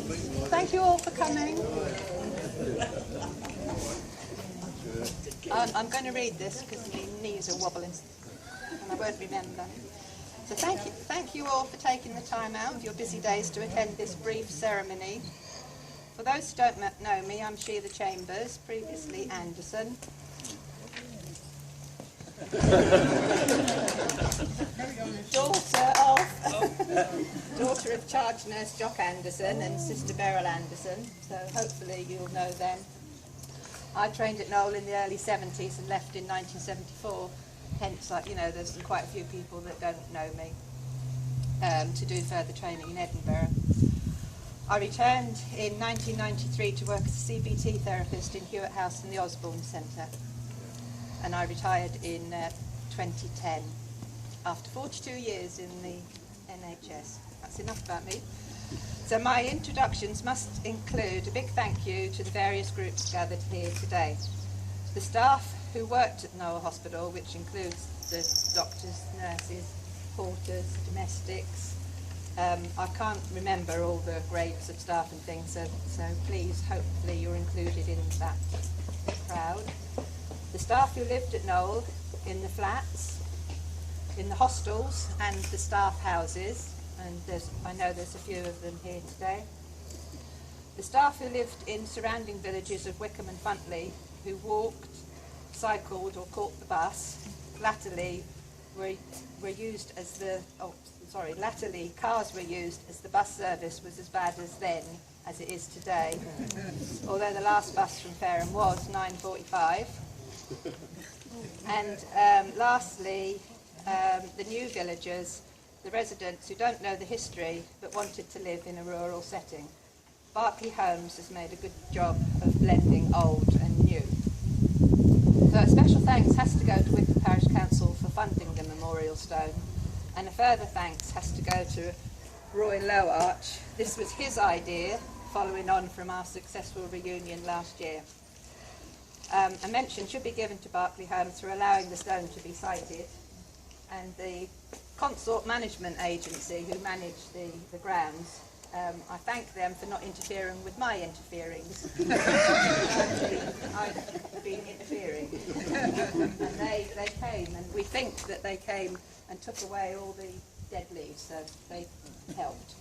Thank you all for coming. I'm going to read this because my knees are wobbling and I won't remember. So thank you all for taking the time out of your busy days to attend this brief ceremony. For those who don't know me, I'm Sheila Chambers, previously Anderson. Daughter of charge nurse Jock Anderson and Sister Beryl Anderson, so hopefully you'll know them. I trained at Knowle in the early 70s and left in 1974, hence, there's quite a few people that don't know me, to do further training in Edinburgh. I returned in 1993 to work as a CBT therapist in Hewitt House in the Osborne Centre, and I retired in 2010 after 42 years in the NHS. That's enough about me. So my introductions must include a big thank you to the various groups gathered here today. The staff who worked at Knowle Hospital, which includes the doctors, nurses, porters, domestics. I can't remember all the grades of staff and things, so please, hopefully you're included in that crowd. The staff who lived at Knowle, in the flats, in the hostels and the staff houses, and I know there's a few of them here today. The staff who lived in surrounding villages of Wickham and Funtley, who walked, cycled or caught the bus, latterly cars were used as the bus service was as bad as then as it is today, although the last bus from Fareham was 9:45. And lastly, the new villagers, the residents who don't know the history but wanted to live in a rural setting. Berkeley Homes has made a good job of blending old and new. So a special thanks has to go to Wickham Parish Council for funding the memorial stone, and a further thanks has to go to Roy Lowarch. This was his idea, following on from our successful reunion last year. A mention should be given to Berkeley Homes for allowing the stone to be sited, and the Consort Management Agency who manage the grounds. I thank them for not interfering with my interferings. I've been interfering. And they came, and we think that they came and took away all the dead leaves, so they helped.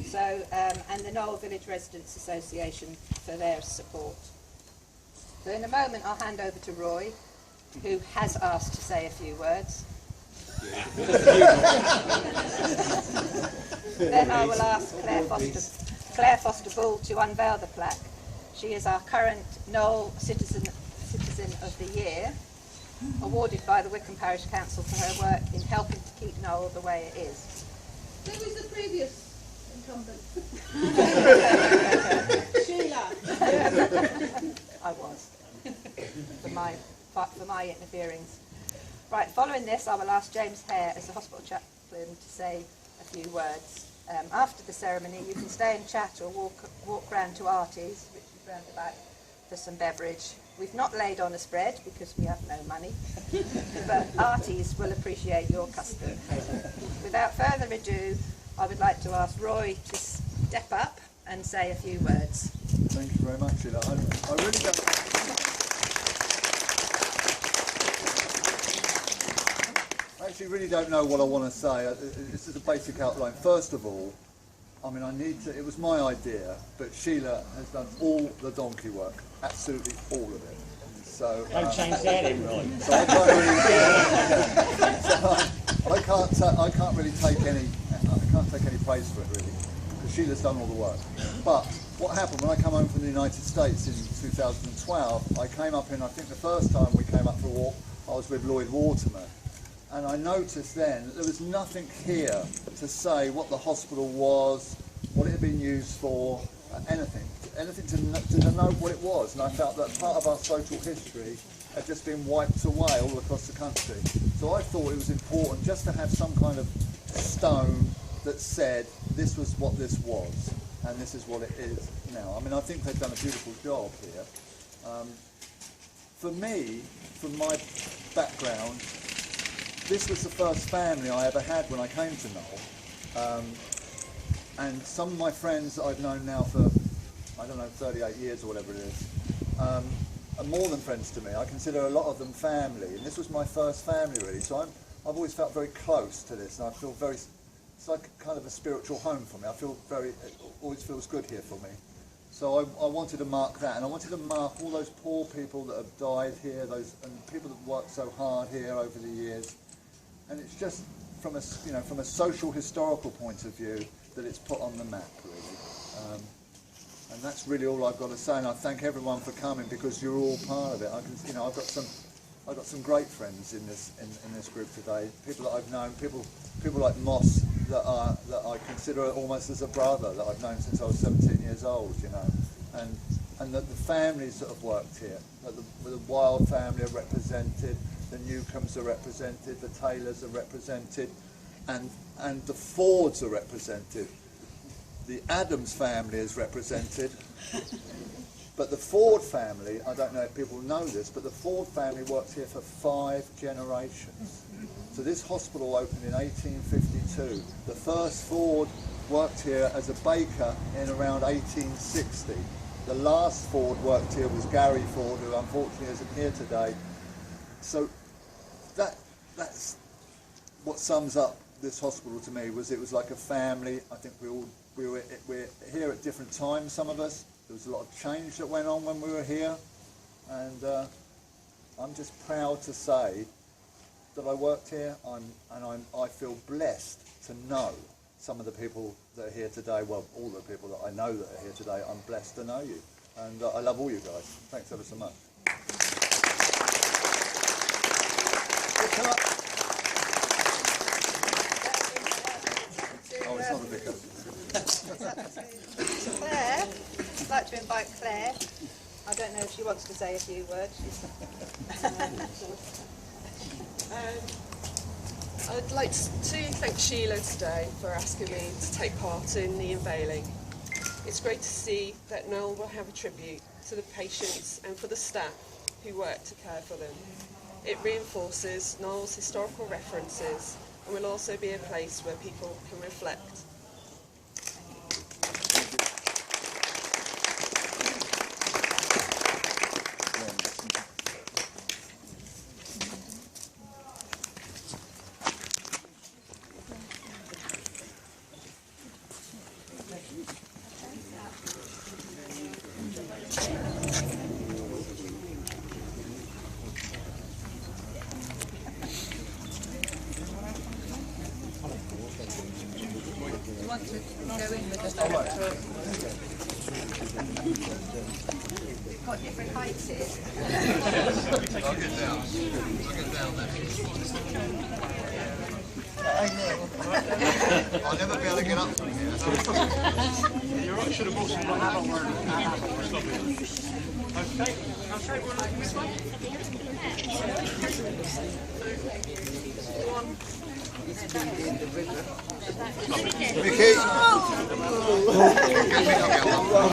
So, and the Knowle Village Residents Association for their support. So in a moment I'll hand over to Roy, who has asked to say a few words. Then I will ask Claire Foster Bull to unveil the plaque. She is our current Knowle Citizen of the Year, awarded by the Wickham Parish Council for her work in helping to keep Knowle the way it is. Who was the previous incumbent? Sheila. I was, for my interferings. Right, following this, I will ask James Hare, as the hospital chaplain, to say a few words. After the ceremony, you can stay and chat or walk round to Artie's, which is round the back, for some beverage. We've not laid on a spread because we have no money, but Artie's will appreciate your custom. Without further ado, I would like to ask Roy to step up and say a few words. Thank you very much, Sheila. I really don't... I actually really don't know what I want to say. This is a basic outline. First of all, I mean, it was my idea, but Sheila has done all the donkey work, absolutely all of it. So don't change that in, Roy. So I can't really take any praise for it really, because Sheila's done all the work. But what happened when I came home from the United States in 2012, I came up in, I think the first time we came up for a walk, I was with Lloyd Waterman. And I noticed then that there was nothing here to say what the hospital was, what it had been used for, anything to denote what it was. And I felt that part of our social history had just been wiped away all across the country. So I thought it was important just to have some kind of stone that said this was what this was, and this is what it is now. I mean, I think they've done a beautiful job here. For me, from my background, this was the first family I ever had when I came to Knowle. and some of my friends that I've known now for, I don't know, 38 years or whatever it is, are more than friends to me. I consider a lot of them family, and this was my first family really, so I've always felt very close to this, and I feel very, it's like kind of a spiritual home for me. I feel very, it always feels good here for me. So I wanted to mark that, and I wanted to mark all those poor people that have died here, and people that worked so hard here over the years. And it's just from a, from a social historical point of view that it's put on the map, really. And that's really all I've got to say. And I thank everyone for coming because you're all part of it. I've got some great friends in this group today. People that I've known, people like Moss that I consider almost as a brother that I've known since I was 17 years old. And the families that have worked here, the Wild family are represented, the Newcombs are represented, the Taylors are represented, and the Fords are represented. The Adams family is represented, but the Ford family, I don't know if people know this, but the Ford family worked here for 5 generations. So this hospital opened in 1852. The first Ford worked here as a baker in around 1860. The last Ford worked here was Gary Ford, who unfortunately isn't here today. So that's what sums up this hospital to me. It was like a family. I think we're here at different times, some of us. There was a lot of change that went on when we were here, and I'm just proud to say that I worked here, I feel blessed to know some of the people that are here today. Well, all the people that I know that are here today, I'm blessed to know you, and I love all you guys. Thanks ever so much. Oh, it's not a vicar. Claire, I'd like to invite Claire. I don't know if she wants to say a few words. I'd like to thank Sheila today for asking me to take part in the unveiling. It's great to see that Knowle will have a tribute to the patients and for the staff who work to care for them. It reinforces Knowle's historical references and will also be a place where people can reflect. You want to go in with the director? We've got different heights here. I'll get down there. I know. I'll never be able to get up from here. You're right, should have brought some Okay, I'll say one like this one. Vicky!